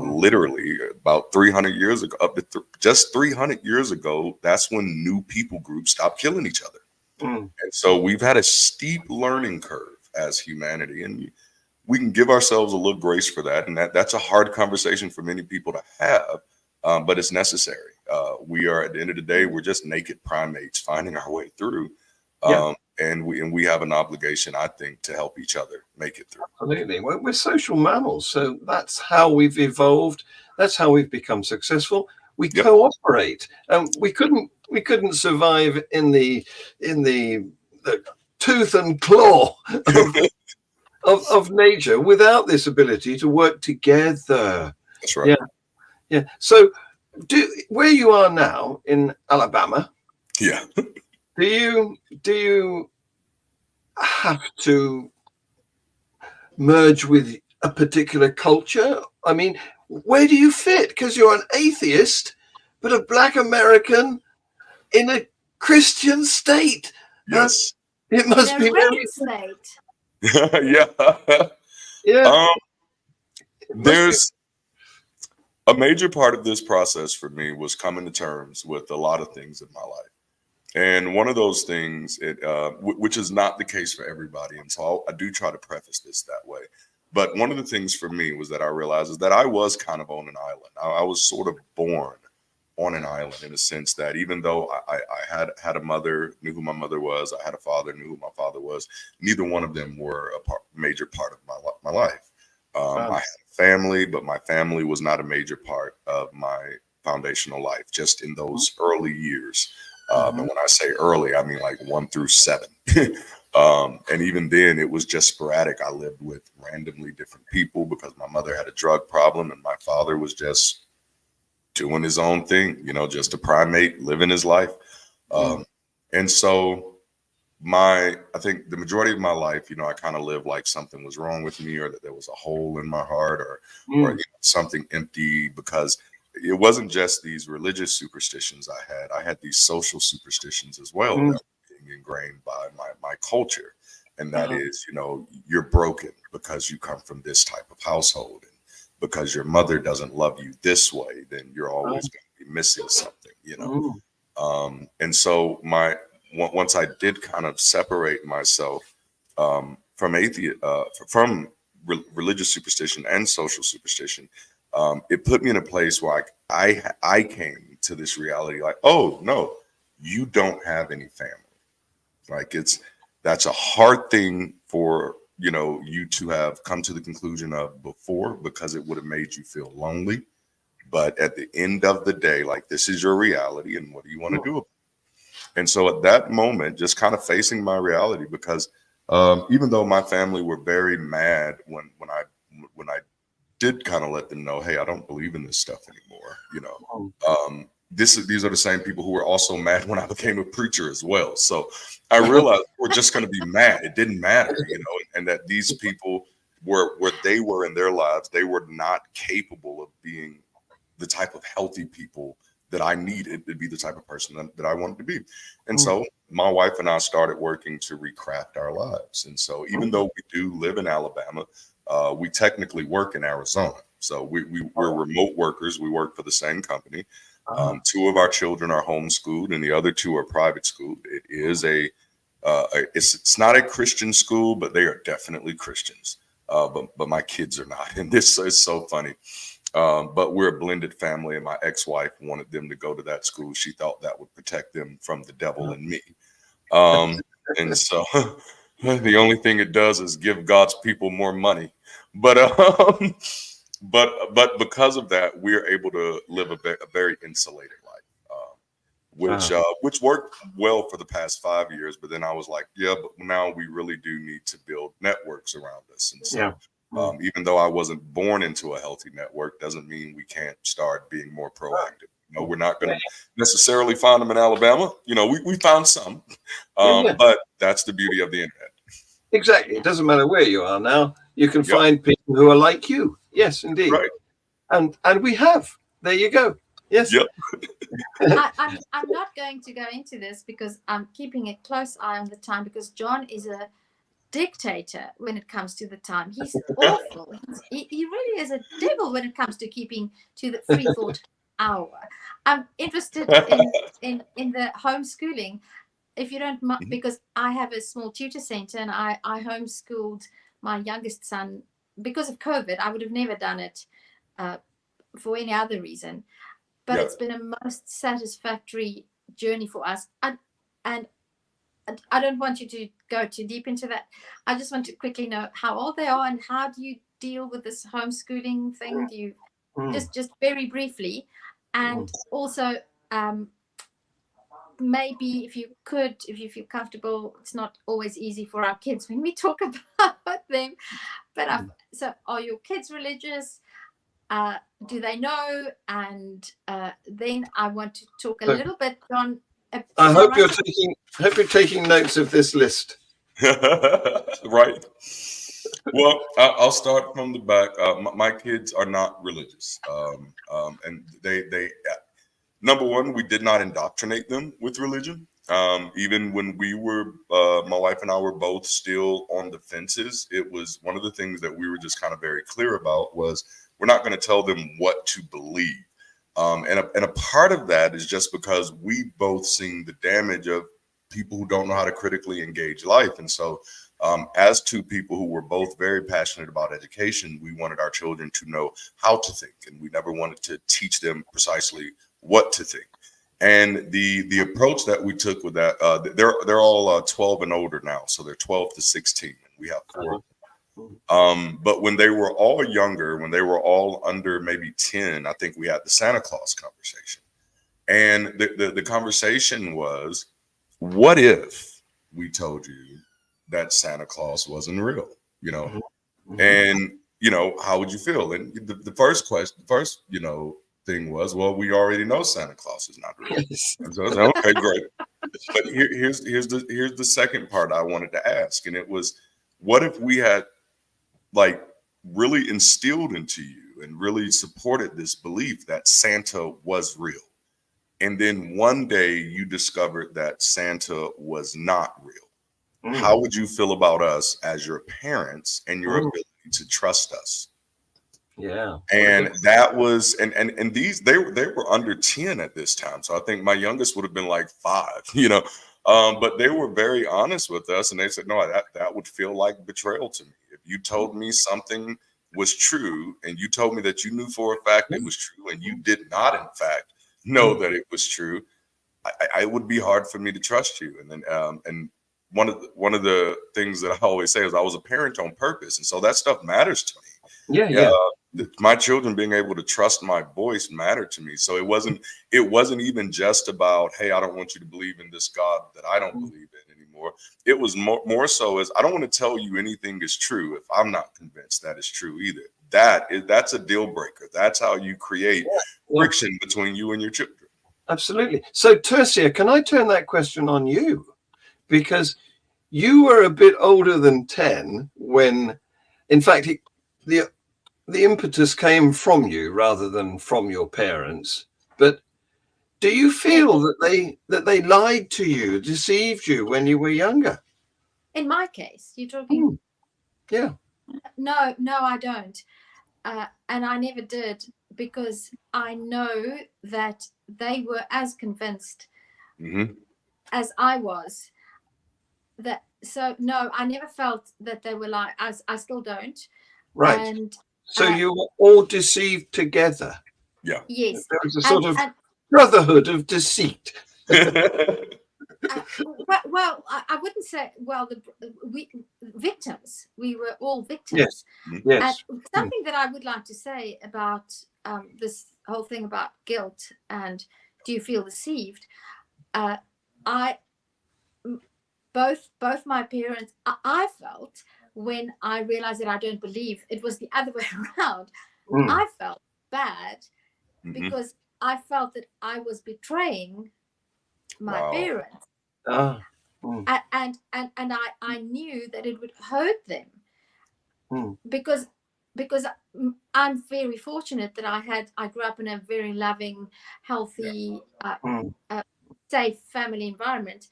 literally about 300 years ago, just 300 years ago, that's when new people groups stopped killing each other. And so we've had a steep learning curve as humanity, and we can give ourselves a little grace for that. And that's a hard conversation for many people to have, but it's necessary. We are, at the end of the day, we're just naked primates finding our way through. And we have an obligation, I think, to help each other make it through. Absolutely. We're social mammals, so that's how we've evolved. That's how we've become successful. We cooperate. We couldn't survive in the tooth and claw of nature without this ability to work together. That's right. Yeah. So, where you are now in Alabama, do you have to merge with a particular culture? I mean, where do you fit? Because you're an atheist, but a Black American in a Christian state. Yes. It must be red state. There's a major part of this process for me was coming to terms with a lot of things in my life. And one of those things, which is not the case for everybody, and so I do try to preface this that way. But one of the things for me was that I realized is that I was kind of on an island. I was sort of born on an island, in a sense that even though I had a mother, knew who my mother was, I had a father, knew who my father was, neither one of them were a major part of my life. I had a family, but my family was not a major part of my foundational life, just in those early years. And when I say early, I mean like 1 through 7. And even then, it was just sporadic. I lived with randomly different people because my mother had a drug problem and my father was just doing his own thing, you know, just a primate, living his life. And so I think the majority of my life, you know, I kind of lived like something was wrong with me, or that there was a hole in my heart, or you know, something empty, because it wasn't just these religious superstitions I had these social superstitions as well that were being ingrained by my culture. And that is, you know, you're broken because you come from this type of household. And because your mother doesn't love you this way, then you're always going to be missing something, you know? And so once I did kind of separate myself from religious superstition and social superstition, it put me in a place where I came to this reality, like, oh no, you don't have any family. Like that's a hard thing for, you know, you to have come to the conclusion of before, because it would have made you feel lonely. But at the end of the day, like, this is your reality, and what do you want to do about it? And so at that moment, just kind of facing my reality, because even though my family were very mad when I did kind of let them know, hey, I don't believe in this stuff anymore, you know. These are the same people who were also mad when I became a preacher as well. So I realized we're just going to be mad. It didn't matter, you know, and that these people were where they were in their lives. They were not capable of being the type of healthy people that I needed to be the type of person that I wanted to be. And so my wife and I started working to recraft our lives. And so even though we do live in Alabama, we technically work in Arizona. So we're remote workers. We work for the same company. 2 of our children are homeschooled and the other 2 are private schooled. It is it's not a Christian school, but they are definitely Christians. But my kids are not. And this is so funny. But we're a blended family, and my ex-wife wanted them to go to that school. She thought that would protect them from the devil and me. And so the only thing it does is give God's people more money. But because of that, we're able to live a very insulated life, which worked well for the past 5 years. But then I was like, yeah, but now we really do need to build networks around us. And so even though I wasn't born into a healthy network, doesn't mean we can't start being more proactive You know, we're not going to necessarily find them in Alabama. You know, we found some, but that's the beauty of the internet. Exactly. It doesn't matter where you are now. You can Yep. find people who are like you. Yes, indeed. Right. And we have. There you go. Yes. Yep. I'm not going to go into this because I'm keeping a close eye on the time, because John is a dictator when it comes to the time. He's awful. He really is a devil when it comes to keeping to the Freethought hour. I'm interested in the homeschooling. If you don't mind, because I have a small tutor center and I homeschooled my youngest son because of COVID. I would have never done it for any other reason. But it's been a most satisfactory journey for us. And I don't want you to go too deep into that. I just want to quickly know how old they are and how do you deal with this homeschooling thing? Do you just very briefly, and also maybe if you feel comfortable, it's not always easy for our kids when we talk about them. But so are your kids religious? Do they know? And then I want to talk a little bit on. I hope you're taking notes of this list. Right. Well, I'll start from the back. My kids are not religious, and they number one, we did not indoctrinate them with religion. Even when we were, my wife and I were both still on the fences, it was one of the things that we were just kind of very clear about was we're not going to tell them what to believe. And a part of that is just because we both seen the damage of people who don't know how to critically engage life. And so as two people who were both very passionate about education, we wanted our children to know how to think, and we never wanted to teach them precisely what to think. And the approach that we took with that, they're all 12 and older now, so they're 12 to 16. We have 4. But when they were all younger, when they were all under maybe 10, I think we had the Santa Claus conversation. And the conversation was, what if we told you that Santa Claus wasn't real? You know, and you know, how would you feel? And the first thing was, well, we already know Santa Claus is not real. And so I said, okay, great. But here's the second part I wanted to ask, and it was, what if we had like really instilled into you and really supported this belief that Santa was real, and then one day you discovered that Santa was not real? How would you feel about us as your parents and your ability to trust us? Yeah. And that was, and these, they were under 10 at this time. So I think my youngest would have been like 5, you know, but they were very honest with us. And they said, no, that would feel like betrayal to me. If you told me something was true and you told me that you knew for a fact it was true and you did not, in fact, know that it was true, it would be hard for me to trust you. And then, and one of the things that I always say is I was a parent on purpose. And so that stuff matters to me. Yeah. My children being able to trust my voice mattered to me. So it wasn't even just about, hey, I don't want you to believe in this God that I don't believe in anymore. It was more so as, I don't want to tell you anything is true if I'm not convinced that it's true either. That's a deal breaker. That's how you create friction between you and your children. Absolutely. So Tercia, can I turn that question on you? Because you were a bit older than 10 when, in fact, the impetus came from you rather than from your parents. But do you feel that they lied to you, deceived you when you were younger? In my case, you're talking. Yeah. No, I don't. And I never did, because I know that they were as convinced as I was. So no, I never felt that they were like, I still don't. Right. And so you were all deceived together. Yeah. Yes. There was a sort of brotherhood of deceit. Well, I wouldn't say, we victims. We were all victims. Yes. And something that I would like to say about this whole thing about guilt and do you feel deceived? Both my parents, I felt, when I realized that I don't believe, it was the other way around. I felt bad because I felt that I was betraying my Wow. parents. Ah. And I knew that it would hurt them Mm. because I'm very fortunate that I grew up in a very loving, healthy, safe family environment.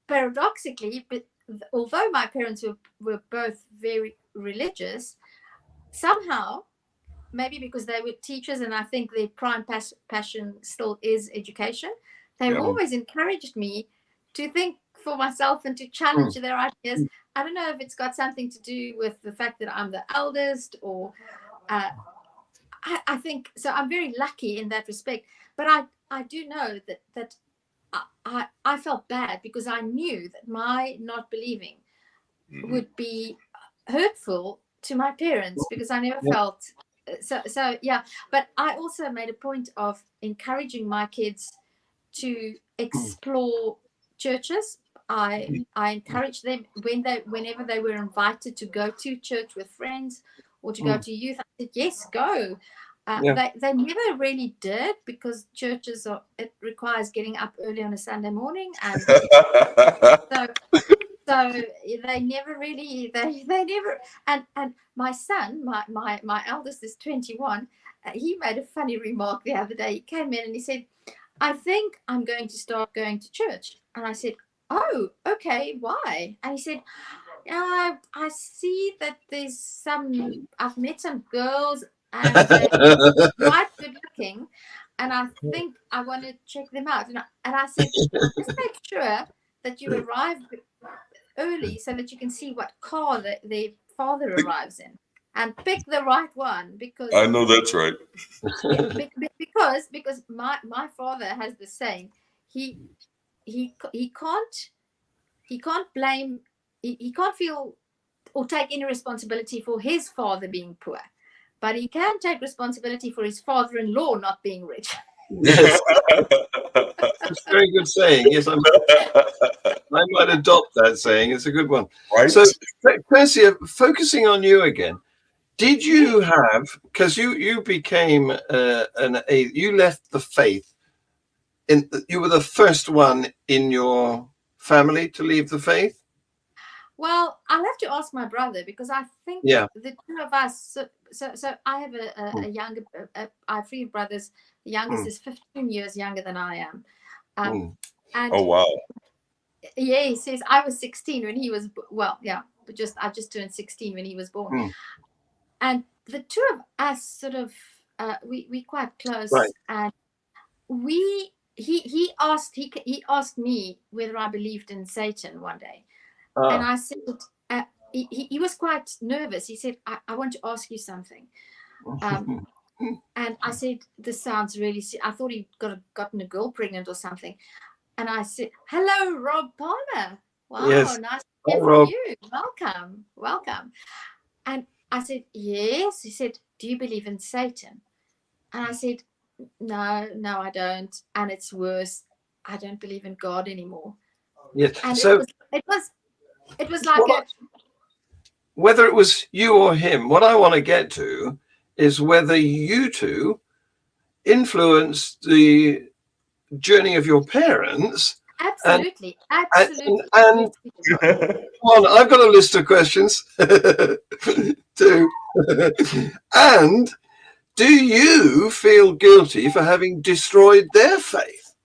Paradoxically, but although my parents were both very religious, somehow, maybe because they were teachers and I think their prime passion still is education, they've always encouraged me to think for myself and to challenge their ideas. I don't know if it's got something to do with the fact that I'm the eldest, or I think so. I'm very lucky in that respect, but I do know that I felt bad because I knew that my not believing would be hurtful to my parents, because I never felt so yeah. But I also made a point of encouraging my kids to explore churches. I encouraged them whenever they were invited to go to church with friends or to go to youth. I said, yes, go. They never really did, because churches it requires getting up early on a Sunday morning, and so they never really they never. And my son, my eldest is 21. He made a funny remark the other day. He came in and he said, I think I'm going to start going to church. And I said, oh, okay, why? And he said, I see that I've met some girls and they're quite good looking, and I think I want to check them out. And I said, just make sure that you arrive early so that you can see what car their father arrives in, and pick the right one, because I know that's right. because my father has the saying, he can't blame, he can't feel or take any responsibility for his father being poor, but he can take responsibility for his father-in-law not being rich. Yes, it's a very good saying. Yes, I might adopt that saying. It's a good one. Right? So, Percy, focusing on you again, did you have, because you became you left the faith, you were the first one in your family to leave the faith? Well, I'll have to ask my brother, because I think the two of us. So I have a younger. I have 3 brothers. The youngest is 15 years younger than I am. And oh wow! Yeah, he says I was 16 when he was. Well, yeah, but I just turned 16 when he was born. And the two of us sort of we quite close, right. And he asked me whether I believed in Satan one day. And I said, he was quite nervous. He said, I want to ask you something. And I said, this sounds really, I thought he'd gotten a girl pregnant or something. And I said, hello, Rob Palmer. Wow, yes. nice to hear from Rob. you. Welcome. And I said, yes. He said, do you believe in Satan? And I said, no, I don't. And it's worse. I don't believe in God anymore. Yes. And so it was like whether it was you or him, what I want to get to is whether you two influenced the journey of your parents. Absolutely. And I've got a list of questions too. And do you feel guilty for having destroyed their faith?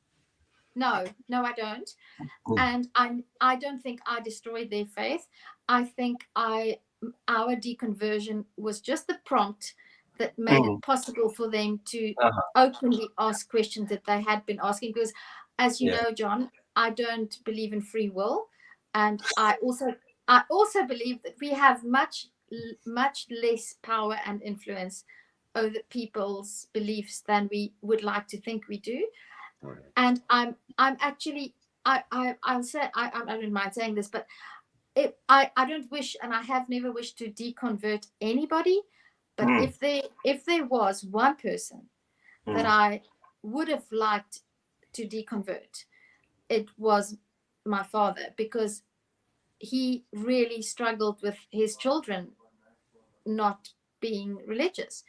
No, I don't. And I don't think I destroyed their faith. I think our deconversion was just the prompt that made it possible for them to openly ask questions that they had been asking. Because, as you know, John, I don't believe in free will, and I also believe that we have much less power and influence over people's beliefs than we would like to think we do. And I'm actually I'll say I don't mind saying this, but I don't wish, and I have never wished to deconvert anybody. But if there was one person that I would have liked to deconvert, it was my father, because he really struggled with his children not being religious.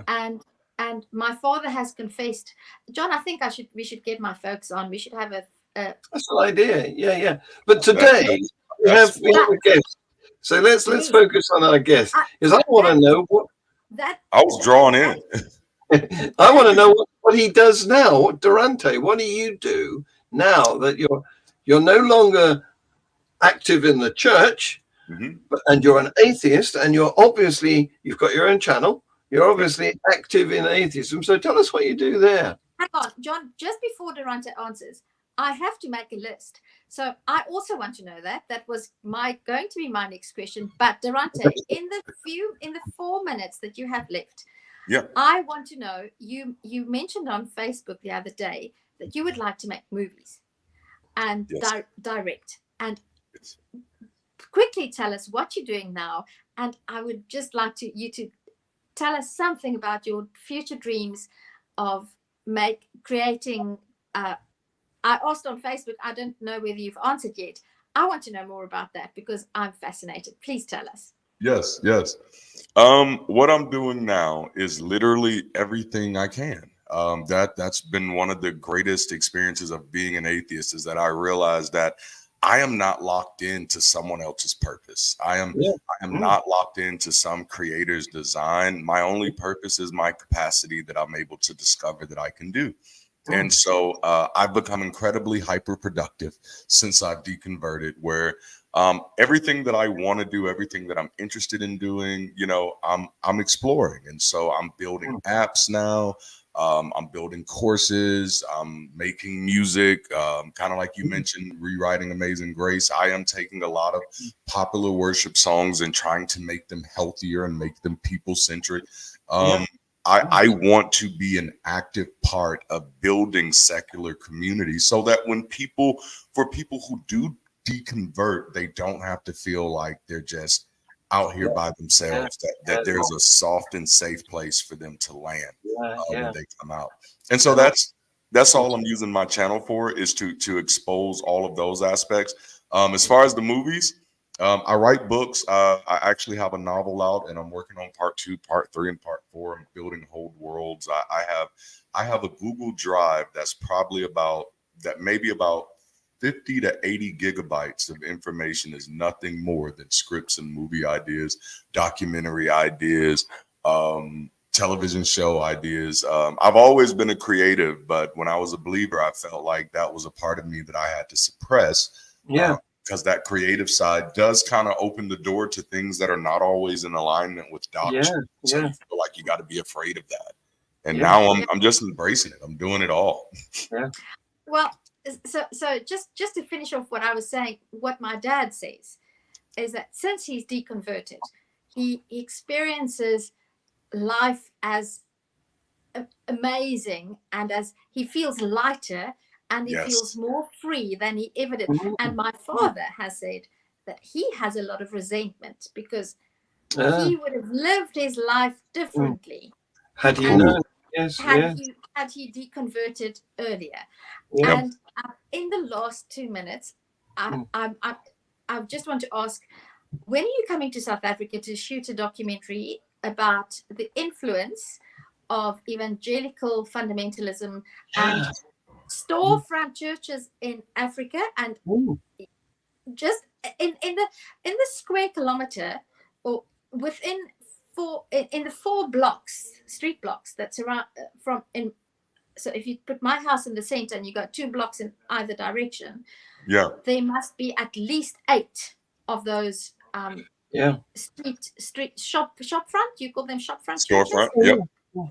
And and my father has confessed. John, I think we should get my folks on. We should have a That's an idea. Yeah. But today we have a guest. So let's focus on our guest. Because I want to know what I was drawn in. I want to know what he does now. What Darante, what do you do now that you're no longer active in the church, and you're an atheist, and you've got your own channel. You're obviously active in atheism. So tell us what you do there. Hang on, John, just before Darante answers, I have to make a list. So I also want to know that. That was going to be my next question. But Darante, in the 4 minutes that you have left, I want to know, you mentioned on Facebook the other day that you would like to make movies and direct. And quickly tell us what you're doing now. And I would just like you to tell us something about your future dreams of creating. I asked on Facebook, I don't know whether you've answered yet. I want to know more about that because I'm fascinated. Please tell us. Yes. What I'm doing now is literally everything I can. That's been one of the greatest experiences of being an atheist, is that I realized that I am not locked into someone else's purpose. I am not locked into some creator's design. My only purpose is my capacity that I'm able to discover that I can do. And so I've become incredibly hyper productive since I've deconverted, where everything that I want to do, everything that I'm interested in doing, I'm exploring. And so I'm building apps now. I'm building courses. I'm making music, kind of like you mentioned, rewriting Amazing Grace. I am taking a lot of popular worship songs and trying to make them healthier and make them people-centric. I want to be an active part of building secular communities so that for people who do deconvert, they don't have to feel like they're just out here by themselves, that there's a soft and safe place for them to land when they come out. And so that's all I'm using my channel for, is to expose all of those aspects. As far as the movies, I write books. I actually have a novel out, and I'm working on part 2, part 3, and part 4. I'm building whole worlds. I have a Google Drive that's probably about 50 to 80 gigabytes of information, is nothing more than scripts and movie ideas, documentary ideas, television show ideas. I've always been a creative, but when I was a believer, I felt like that was a part of me that I had to suppress. Because that creative side does kind of open the door to things that are not always in alignment with doctrine. So you feel like you got to be afraid of that. And now I'm just embracing it. I'm doing it all. Well, so just to finish off what I was saying, what my dad says is that since he's deconverted, he experiences life as amazing, and as he feels lighter, and he feels more free than he ever did. And my father has said that he has a lot of resentment because he would have lived his life differently had he known. Had he deconverted earlier. And in the last 2 minutes, I just want to ask, when are you coming to South Africa to shoot a documentary about the influence of evangelical fundamentalism and storefront churches in Africa, and just in the square kilometer, or within the 4 street blocks that's around so if you put my house in the center and you got 2 blocks in either direction, there must be at least 8 of those street shop front. You call them shop front storefront churches?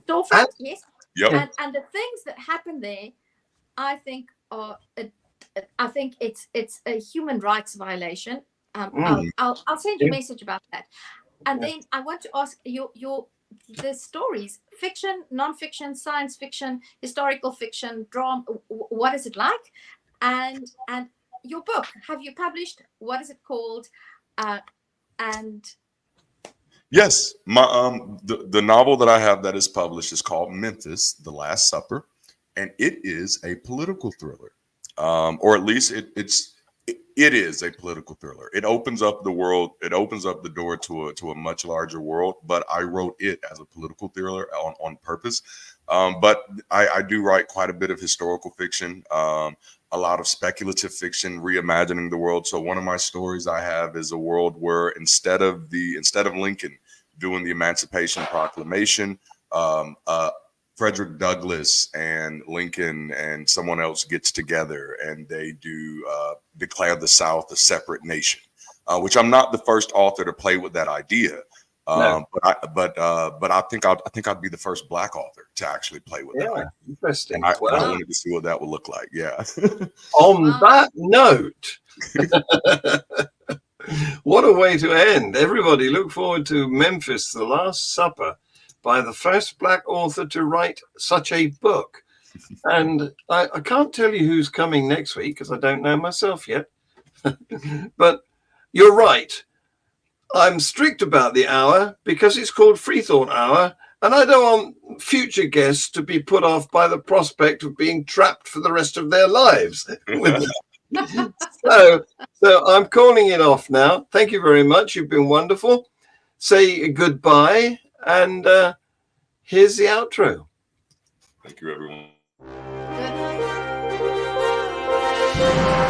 Storefront, yes. And the things that happen there, I think it's a human rights violation. I'll send you a message about that. And then I want to ask the stories, fiction, non-fiction, science fiction, historical fiction, drama, what is it like? And your book, have you published? What is it called? And yes, my the novel that I have that is published is called Memphis: The Last Supper, and it is a political thriller, or at least It is a political thriller. It opens up the world. It opens up the door to a much larger world. But I wrote it as a political thriller on purpose. But I do write quite a bit of historical fiction, a lot of speculative fiction, reimagining the world. So one of my stories I have is a world where instead of Lincoln doing the Emancipation Proclamation, Frederick Douglass and Lincoln and someone else gets together and they do declare the South a separate nation, which I'm not the first author to play with that idea. No. But I think I'd be the first Black author to actually play with that idea. Interesting. And I wanted to see what that would look like. Yeah. On that note, what a way to end. Everybody look forward to Memphis, The Last Supper, by the first Black author to write such a book. And I can't tell you who's coming next week because I don't know myself yet. But you're right. I'm strict about the hour because it's called Freethought Hour. And I don't want future guests to be put off by the prospect of being trapped for the rest of their lives. So I'm calling it off now. Thank you very much. You've been wonderful. Say goodbye. And here's the outro. Thank you, everyone. Good night.